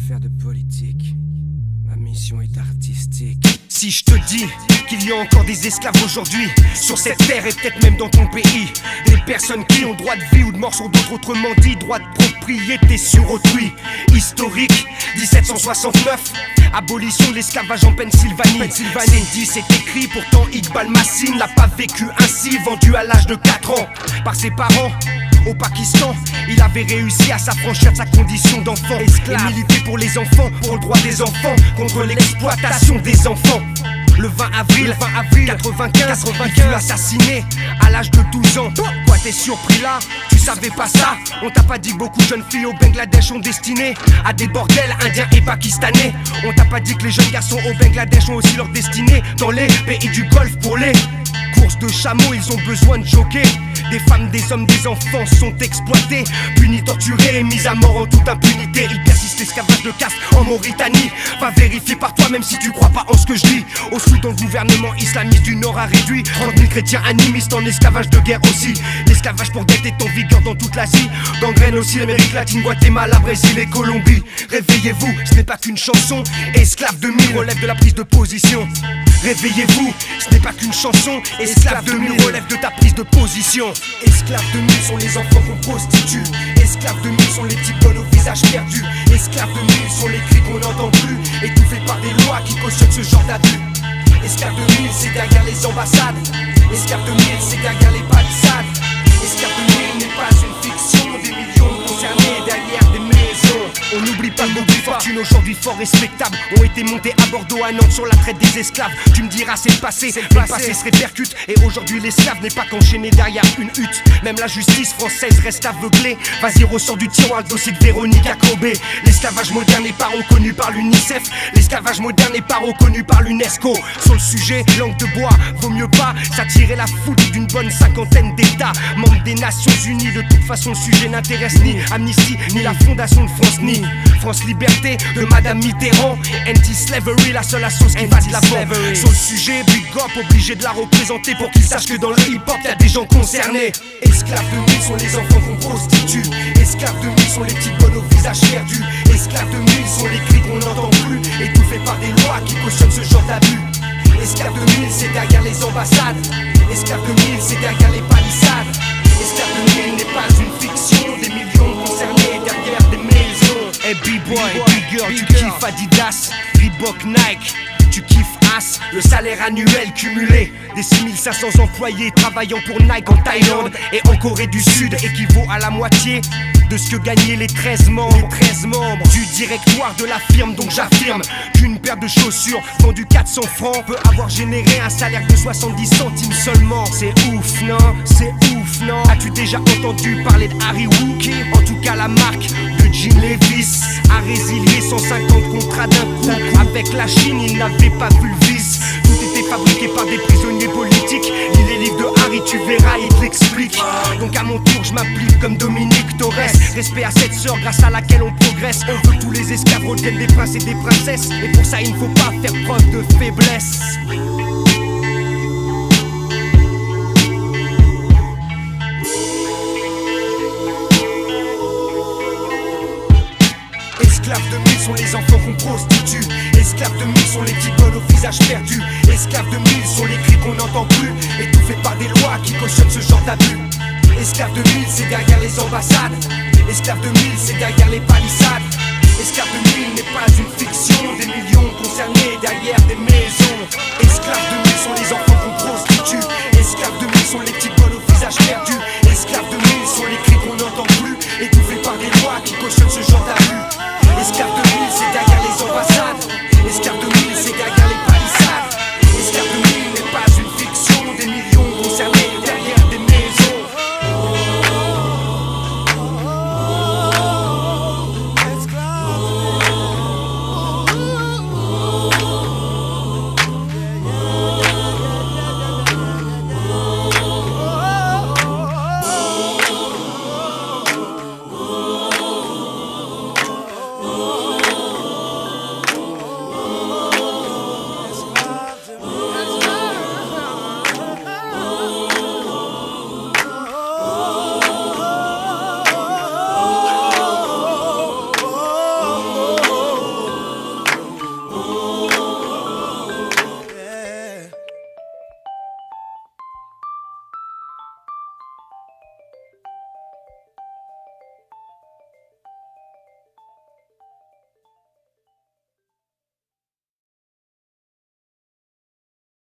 faire de politique. Ma mission est artistique. Si je te dis qu'il y a encore des esclaves aujourd'hui sur cette terre et peut-être même dans ton pays, des personnes qui ont droit de vie ou de mort sur d'autres, autrement dit droit de propriété sur autrui. Historique 1769, abolition de l'esclavage en Pennsylvanie. C'est dit, c'est écrit, pourtant Iqbal Massin l'a pas vécu ainsi. Vendu à l'âge de 4 ans par ses parents au Pakistan, il avait réussi à s'affranchir de sa condition d'enfant esclave et militer pour les enfants, pour le droit des enfants, contre l'exploitation des enfants. Le 20 avril 95, il fut assassiné à l'âge de 12 ans. Quoi, t'es surpris là? Tu savais pas ça? On t'a pas dit que beaucoup de jeunes filles au Bangladesh sont destinées à des bordels indiens et pakistanais? On t'a pas dit que les jeunes garçons au Bangladesh ont aussi leur destinée dans les pays du Golfe pour les courses de chameaux? Ils ont besoin de jogger. Des femmes, des hommes, des enfants sont exploités, punis, torturés et mis à mort en toute impunité. Il persiste l'esclavage de caste en Mauritanie. Va vérifier par toi même si tu crois pas en ce que je dis. Au Soudan, le gouvernement islamiste du Nord a réduit 30 000 chrétiens animistes en esclavage de guerre aussi. L'esclavage pour dette est en vigueur dans toute l'Asie, gangrène aussi l'Amérique latine, Guatemala, Brésil et Colombie. Réveillez-vous, ce n'est pas qu'une chanson. Esclave 2000 relève de la prise de position. Réveillez-vous, ce n'est pas qu'une chanson. Esclave 2000 relève de ta prise de position. Esclaves 2000 sont les enfants qu'on prostitue. Esclaves 2000 sont les petits bonnes au visage perdu. Esclaves 2000 sont les cris qu'on n'entend plus, étouffés par des lois qui cautionnent ce genre d'abus. Esclaves 2000 c'est derrière les ambassades. Esclaves 2000 c'est derrière les palissades. Esclaves 2000 n'est pas une fiction. Des millions concernés derrière des maisons. On n'oublie pas que beaucoup de fortunes aujourd'hui fort respectables ont été montées à Bordeaux, à Nantes sur la traite des esclaves. Tu me diras c'est le passé, le passé se répercute. Et aujourd'hui l'esclave n'est pas qu'enchaîné derrière une hutte. Même la justice française reste aveuglée. Vas-y, ressort du tiroir le dossier de Véronique Jacobé. L'esclavage moderne n'est pas reconnu par l'UNICEF. L'esclavage moderne n'est pas reconnu par l'UNESCO. Sur le sujet, langue de bois, vaut mieux pas s'attirer la foudre d'une bonne cinquantaine d'états membres des Nations Unies. De toute façon le sujet n'intéresse ni Amnesty, ni la Fondation de France, ni France Liberté de Madame Mitterrand. Anti-slavery, la seule sauce qui va de l'avant. Sur le sujet, Big Up obligé de la représenter pour qu'ils sachent que dans le hip-hop y'a des gens concernés. Esclaves 2000 sont les enfants qu'on prostitue. Esclaves 2000 sont les petites bonnes au visage perdu. Esclaves 2000 sont les cris qu'on n'entend plus, étouffés par des lois qui cautionnent ce genre d'abus. Esclaves 2000 c'est derrière les ambassades. Esclaves 2000 c'est derrière les palissades. Esclaves 2000 n'est pas une fiction. Des millions concernés derrière des maisons. Hey B-boy, big girl, tu kiffes Adidas, Reebok, Nike. Tu kiffes As, le salaire annuel cumulé des 6500 employés travaillant pour Nike en Thaïlande et en Corée du Sud équivaut à la moitié de ce que gagnaient les 13 membres du directoire de la firme. Donc j'affirme qu'une paire de chaussures vendue 400 francs peut avoir généré un salaire de 70 centimes seulement. C'est ouf, non? C'est ouf, non? As-tu déjà entendu parler de Harry Wookie? En tout cas la marque de Jean Levis a résilié 150 contrats d'un coup. Avec la Chine il n'avait pas vu le vice. Tout était fabriqué par des prisonniers politiques. Lis les livres de Harry, tu verras, il te l'explique. Donc à mon tour je m'applique comme Dominique Torres. Respect à cette sœur grâce à laquelle on progresse. On veut que tous les esclaves redeviennent des princes et des princesses. Et pour ça il ne faut pas faire preuve de faiblesse. Esclaves 2000 sont les enfants qu'on prostitue. Esclaves 2000 sont les petits bonnes au visage perdu. Esclaves 2000 sont les cris qu'on n'entend plus, étouffés par des lois qui cautionnent ce genre d'abus. Esclaves 2000 c'est derrière les ambassades. Esclaves 2000 c'est derrière les palissades. Esclaves 2000 n'est pas une fiction. Des millions concernés derrière des maisons. Esclaves 2000 sont les enfants qu'on prostitue. Esclaves 2000 sont les petits bonnes au visage perdu.